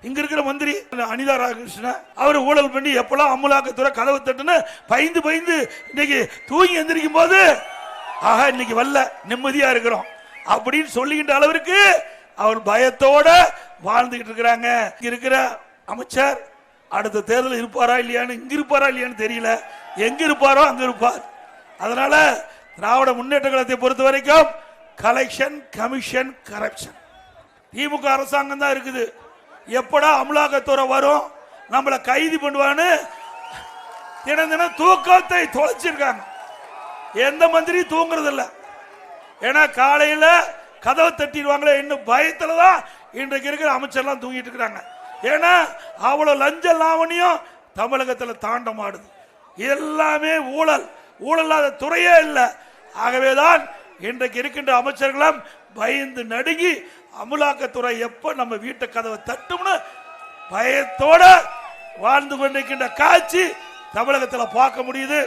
இங்க இருக்கிற மந்திரி அனிதா ராமகிருஷ்ணன் அவர் ஊழல் பண்ணி எப்பெல்லாம் அமலாக்கத்துறை கதவு தட்டுன்னு பயந்து பயந்து இன்னைக்கு தூங்கி எந்திரிக்கும் போது ஆக இன்னைக்கு வல்ல நிம்மதியா இருக்கிறோம் அப்படின்னு சொல்லிக்கின்ற அளவிற்கு அவர் பயத்தோட வாழ்ந்துகிட்டு இருக்கிறாங்க. இங்க இருக்கிற அமைச்சர் அடுத்த தேர்தல் இருப்பாரா இல்லையான்னு இங்க இருப்பாரா இல்லையான்னு தெரியல. எங்க இருப்பாரோ அங்க இருப்பார். அதனால திராவிட முன்னேற்ற கழகத்தை பொறுத்த வரைக்கும் கலெக்ஷன் கமிஷன் கரப்ஷன் திமுக அரசாங்கம் தான் இருக்குது. எப்படா அமலாக்கத்துறை வரும் நம்மளை கைது பண்ணுவான்னு தினம் தினம் தூக்கத்தை தொலைச்சிருக்காங்க. எந்த மந்திரி தூங்குறது இல்ல. ஏன்னா காலையில கதவை தட்டிடுவாங்களே இன்னும் பயத்துல தான் இன்றைக்கு இருக்கிற அமைச்சர்லாம் தூங்கிட்டு இருக்கிறாங்க. ஏன்னா அவ்வளவு லஞ்ச லாவணியம் தமிழகத்தில் தாண்டமாடுது. எல்லாமே ஊழல், ஊழலாத துறையே இல்லை. ஆகவேதான் இன்றைக்கு இருக்கின்ற அமைச்சர்களும் பயந்து நடுங்கி அமலாக்கத்துறை எப்ப நம்ம வீட்டு கதவை தட்டும்னு பயத்தோட வாழ்ந்து கொண்டிருக்கின்ற காட்சி தமிழகத்தில் பார்க்க முடியுது.